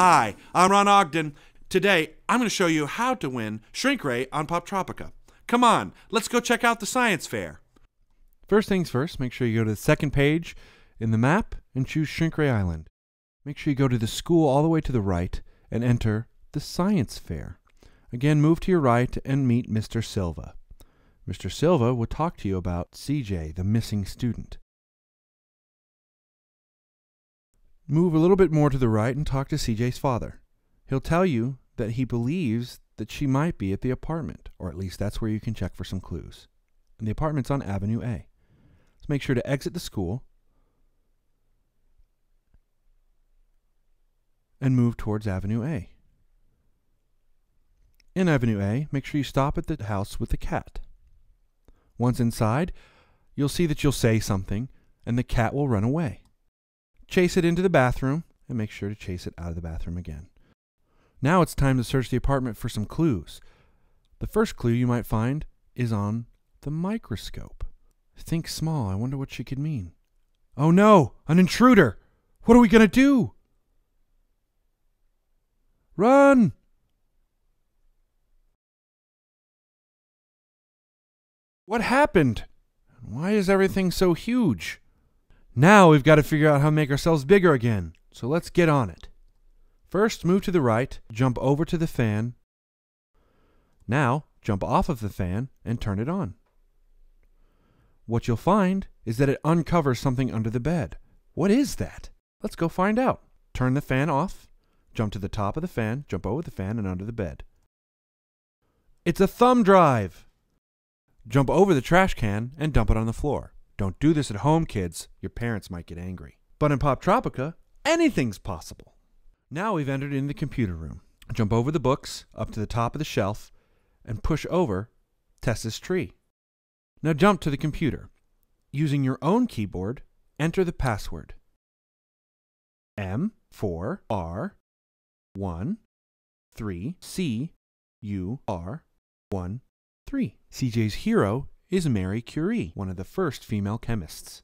Hi, I'm Ron Ogden. Today, I'm going to show you how to win Shrink Ray on Poptropica. Come on, let's go check out the science fair. First things first, make sure you go to the second page in the map and choose Shrink Ray Island. Make sure you go to the school all the way to the right and enter the science fair. Again, move to your right and meet Mr. Silva. Mr. Silva will talk to you about CJ, the missing student. Move a little bit more to the right and talk to CJ's father. He'll tell you that he believes that she might be at the apartment, or at least that's where you can check for some clues. And the apartment's on Avenue A. So make sure to exit the school and move towards Avenue A. In Avenue A, make sure you stop at the house with the cat. Once inside, you'll see that you'll say something, and the cat will run away. Chase it into the bathroom, and make sure to chase it out of the bathroom again. Now it's time to search the apartment for some clues. The first clue you might find is on the microscope. Think small. I wonder what she could mean. Oh no! An intruder! What are we going to do? Run! What happened? Why is everything so huge? Now we've got to figure out how to make ourselves bigger again. So let's get on it. First, move to the right, jump over to the fan. Now, jump off of the fan and turn it on. What you'll find is that it uncovers something under the bed. What is that? Let's go find out. Turn the fan off, jump to the top of the fan, jump over the fan and under the bed. It's a thumb drive! Jump over the trash can and dump it on the floor. Don't do this at home, kids. Your parents might get angry. But in Poptropica, anything's possible. Now we've entered in the computer room. Jump over the books, up to the top of the shelf, and push over Tessa's tree. Now jump to the computer. Using your own keyboard, enter the password. M4R13CUR13. CJ's hero is Marie Curie, one of the first female chemists.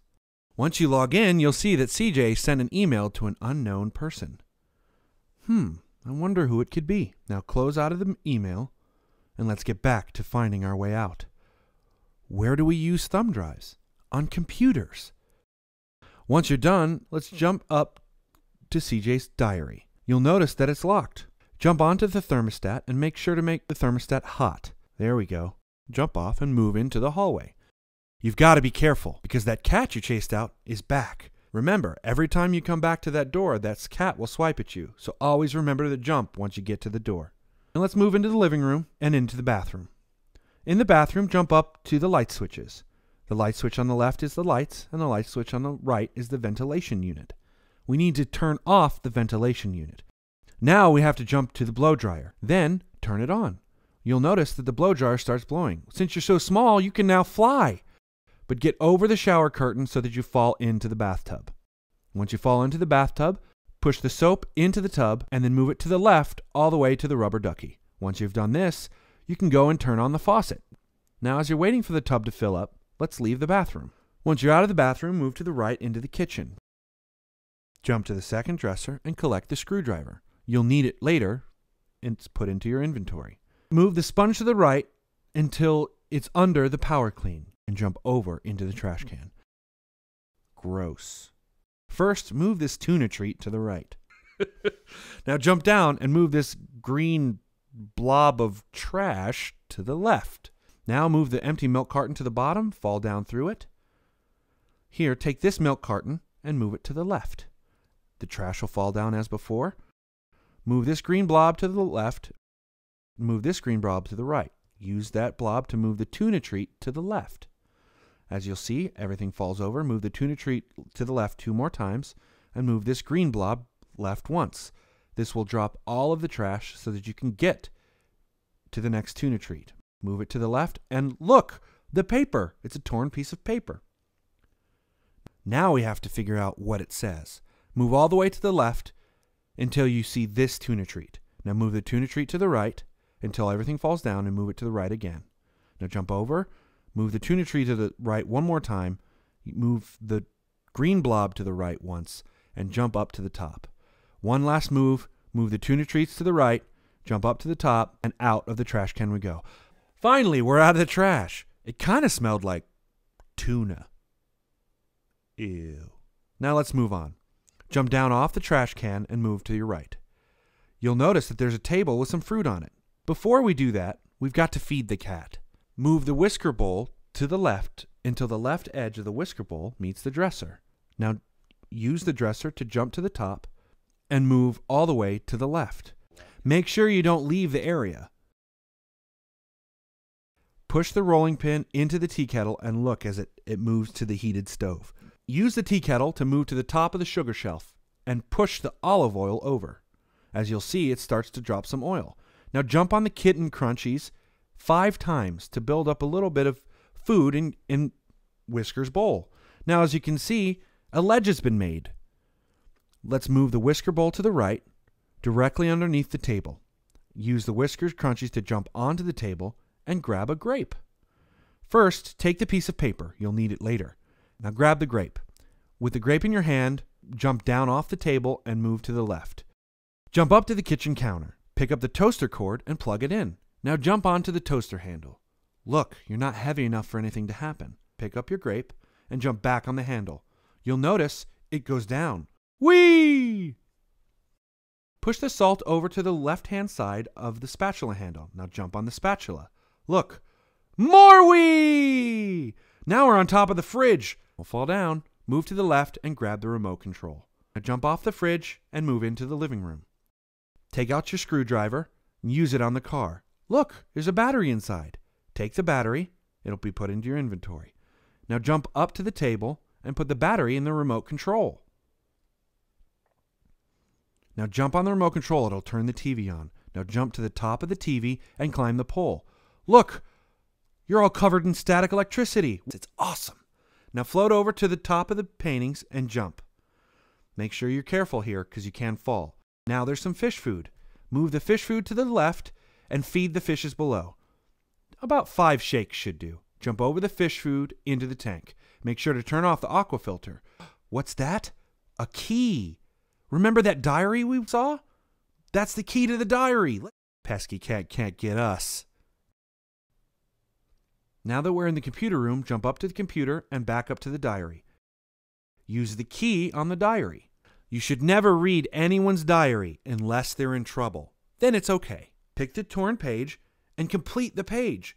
Once you log in, you'll see that CJ sent an email to an unknown person. I wonder who it could be. Now close out of the email, and let's get back to finding our way out. Where do we use thumb drives? On computers. Once you're done, let's jump up to CJ's diary. You'll notice that it's locked. Jump onto the thermostat and make sure to make the thermostat hot. There we go. Jump off and move into the hallway. You've got to be careful because that cat you chased out is back. Remember, every time you come back to that door, that cat will swipe at you. So always remember to jump once you get to the door. And let's move into the living room and into the bathroom. In the bathroom, jump up to the light switches. The light switch on the left is the lights, and the light switch on the right is the ventilation unit. We need to turn off the ventilation unit. Now we have to jump to the blow dryer. Then turn it on. You'll notice that the blow dryer starts blowing. Since you're so small, you can now fly. But get over the shower curtain so that you fall into the bathtub. Once you fall into the bathtub, push the soap into the tub and then move it to the left all the way to the rubber ducky. Once you've done this, you can go and turn on the faucet. Now as you're waiting for the tub to fill up, let's leave the bathroom. Once you're out of the bathroom, move to the right into the kitchen. Jump to the second dresser and collect the screwdriver. You'll need it later and it's put into your inventory. Move the sponge to the right until it's under the power clean and jump over into the trash can. Gross. First, move this tuna treat to the right. Now jump down and move this green blob of trash to the left. Now move the empty milk carton to the bottom, fall down through it. Here, take this milk carton and move it to the left. The trash will fall down as before. Move this green blob to the left. Move this green blob to the right. Use that blob to move the tuna treat to the left. As you'll see, everything falls over. Move the tuna treat to the left 2 more times and move this green blob left once. This will drop all of the trash so that you can get to the next tuna treat. Move it to the left and look, the paper. It's a torn piece of paper. Now we have to figure out what it says. Move all the way to the left until you see this tuna treat. Now move the tuna treat to the right until everything falls down and move it to the right again. Now jump over, move the tuna treat to the right 1 more time, move the green blob to the right once, and jump up to the top. One last move, Move the tuna treats to the right, jump up to the top, and out of the trash can we go. Finally, we're out of the trash. It kind of smelled like tuna. Ew. Now let's move on. Jump down off the trash can and move to your right. You'll notice that there's a table with some fruit on it. Before we do that, we've got to feed the cat. Move the whisker bowl to the left until the left edge of the whisker bowl meets the dresser. Now use the dresser to jump to the top and move all the way to the left. Make sure you don't leave the area. Push the rolling pin into the tea kettle and look as it moves to the heated stove. Use the tea kettle to move to the top of the sugar shelf and push the olive oil over. As you'll see, it starts to drop some oil. Now jump on the kitten crunchies 5 times to build up a little bit of food in Whisker's bowl. Now as you can see, a ledge has been made. Let's move the whisker bowl to the right, directly underneath the table. Use the Whisker's crunchies to jump onto the table and grab a grape. First, take the piece of paper. You'll need it later. Now grab the grape. With the grape in your hand, jump down off the table and move to the left. Jump up to the kitchen counter. Pick up the toaster cord and plug it in. Now jump onto the toaster handle. Look, you're not heavy enough for anything to happen. Pick up your grape and jump back on the handle. You'll notice it goes down. Whee! Push the salt over to the left-hand side of the spatula handle. Now jump on the spatula. Look, more whee! Now we're on top of the fridge. We'll fall down, move to the left, and grab the remote control. Now jump off the fridge and move into the living room. Take out your screwdriver and use it on the car. Look, there's a battery inside. Take the battery. It'll be put into your inventory. Now jump up to the table and put the battery in the remote control. Now jump on the remote control. It'll turn the TV on. Now jump to the top of the TV and climb the pole. Look, you're all covered in static electricity. It's awesome. Now float over to the top of the paintings and jump. Make sure you're careful here because you can fall. Now there's some fish food. Move the fish food to the left and feed the fishes below. About 5 shakes should do. Jump over the fish food into the tank. Make sure to turn off the aqua filter. What's that? A key. Remember that diary we saw? That's the key to the diary. Pesky cat can't get us. Now that we're in the computer room, jump up to the computer and back up to the diary. Use the key on the diary. You should never read anyone's diary unless they're in trouble. Then it's okay. Pick the torn page and complete the page.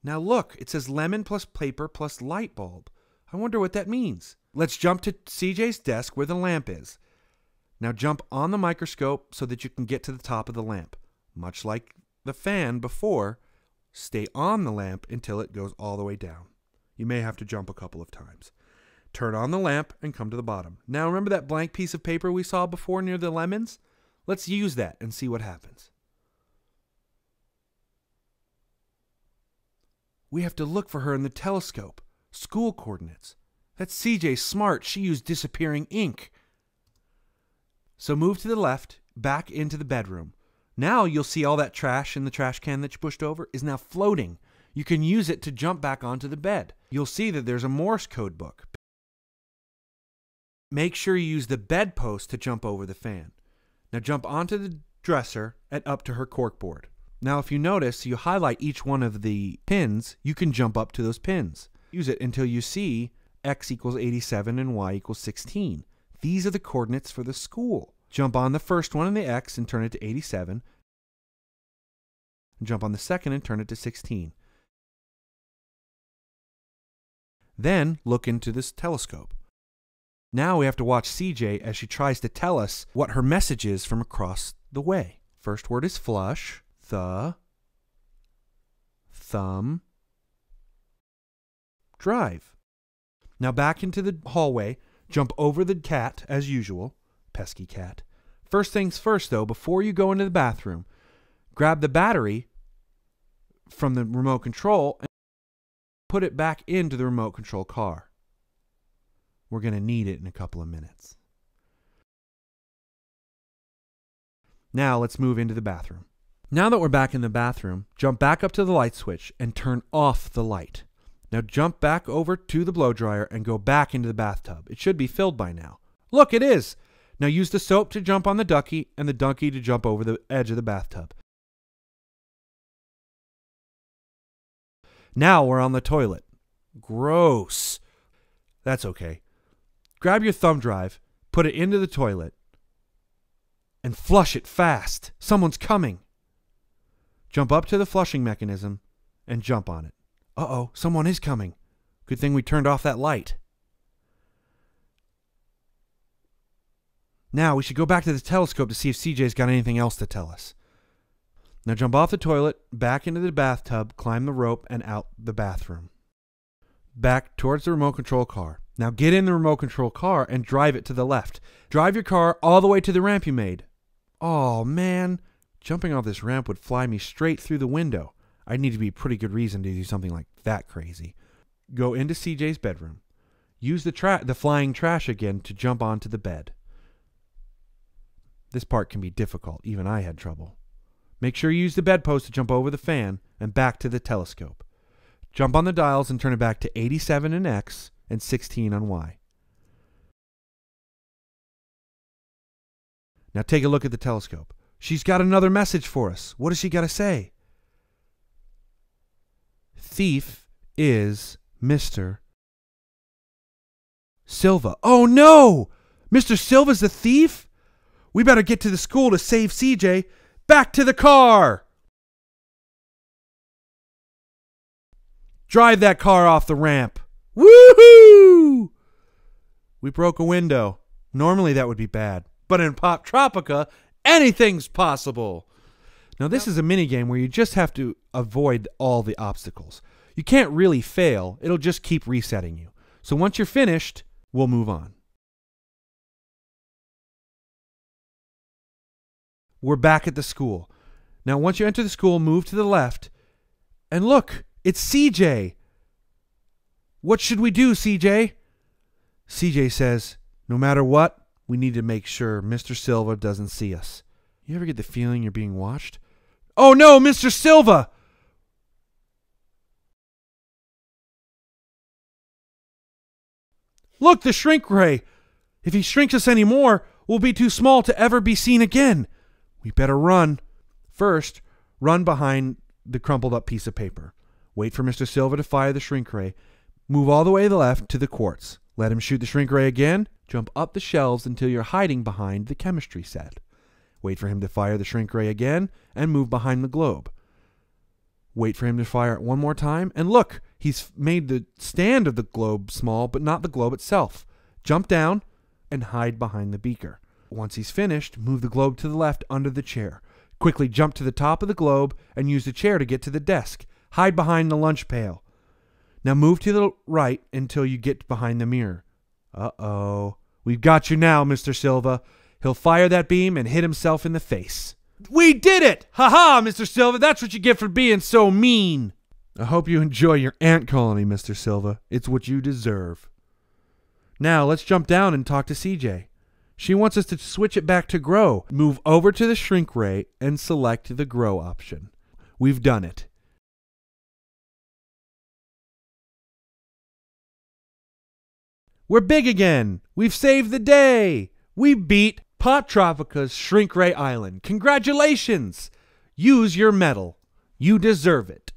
Now look, it says lemon plus paper plus light bulb. I wonder what that means. Let's jump to CJ's desk where the lamp is. Now jump on the microscope so that you can get to the top of the lamp. Much like the fan before, stay on the lamp until it goes all the way down. You may have to jump a couple of times. Turn on the lamp and come to the bottom. Now remember that blank piece of paper we saw before near the lemons? Let's use that and see what happens. We have to look for her in the telescope. School coordinates. That's CJ smart. She used disappearing ink. So move to the left, back into the bedroom. Now you'll see all that trash in the trash can that you pushed over is now floating. You can use it to jump back onto the bed. You'll see that there's a Morse code book. Make sure you use the bedpost to jump over the fan. Now jump onto the dresser and up to her corkboard. Now if you notice, you highlight each one of the pins, you can jump up to those pins. Use it until you see x equals 87 and y equals 16. These are the coordinates for the school. Jump on the first one in the x and turn it to 87. And jump on the second and turn it to 16. Then look into this telescope. Now we have to watch CJ as she tries to tell us what her message is from across the way. First word is flush, the, thumb, drive. Now back into the hallway, jump over the cat as usual. Pesky cat. First things first though, before you go into the bathroom, grab the battery from the remote control and put it back into the remote control car. We're going to need it in a couple of minutes. Now let's move into the bathroom. Now that we're back in the bathroom, jump back up to the light switch and turn off the light. Now jump back over to the blow dryer and go back into the bathtub. It should be filled by now. Look, it is. Now use the soap to jump on the ducky and the donkey to jump over the edge of the bathtub. Now we're on the toilet. Gross. That's okay. Grab your thumb drive, put it into the toilet, and flush it fast. Someone's coming. Jump up to the flushing mechanism and jump on it. Uh-oh, someone is coming. Good thing we turned off that light. Now we should go back to the telescope to see if CJ's got anything else to tell us. Now jump off the toilet, back into the bathtub, climb the rope, and out the bathroom. Back towards the remote control car. Now get in the remote control car and drive it to the left. Drive your car all the way to the ramp you made. Oh, man. Jumping off this ramp would fly me straight through the window. I'd need to be a pretty good reason to do something like that crazy. Go into CJ's bedroom. Use the flying trash again to jump onto the bed. This part can be difficult. Even I had trouble. Make sure you use the bedpost to jump over the fan and back to the telescope. Jump on the dials and turn it back to 87 on X and 16 on Y. Now take a look at the telescope. She's got another message for us. What does she got to say? Thief is Mr. Silva. Oh no! Mr. Silva's the thief? We better get to the school to save CJ. Back to the car! Drive that car off the ramp. Woohoo! We broke a window. Normally that would be bad. But in Poptropica, anything's possible. Now this is a minigame where you just have to avoid all the obstacles. You can't really fail. It'll just keep resetting you. So once you're finished, we'll move on. We're back at the school. Now once you enter the school, move to the left. And look, it's CJ. What should we do, CJ? CJ says, no matter what, we need to make sure Mr. Silva doesn't see us. You ever get the feeling you're being watched? Oh no, Mr. Silva! Look, the shrink ray! If he shrinks us any more, we'll be too small to ever be seen again. We better run. First, run behind the crumpled up piece of paper. Wait for Mr. Silva to fire the shrink ray. Move all the way to the left to the quartz. Let him shoot the shrink ray again. Jump up the shelves until you're hiding behind the chemistry set. Wait for him to fire the shrink ray again and move behind the globe. Wait for him to fire it one more time. And look, he's made the stand of the globe small, but not the globe itself. Jump down and hide behind the beaker. Once he's finished, move the globe to the left under the chair. Quickly jump to the top of the globe and use the chair to get to the desk. Hide behind the lunch pail. Now move to the right until you get behind the mirror. Uh-oh. We've got you now, Mr. Silva. He'll fire that beam and hit himself in the face. We did it! Ha-ha, Mr. Silva. That's what you get for being so mean. I hope you enjoy your ant colony, Mr. Silva. It's what you deserve. Now let's jump down and talk to CJ. She wants us to switch it back to grow. Move over to the shrink ray and select the grow option. We've done it. We're big again. We've saved the day. We beat Poptropica's Shrink Ray Island. Congratulations. Use your medal. You deserve it.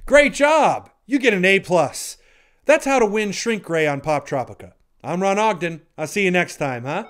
Great job. You get an A+. That's how to win Shrink Ray on Poptropica. I'm Ron Ogden. I'll see you next time, huh?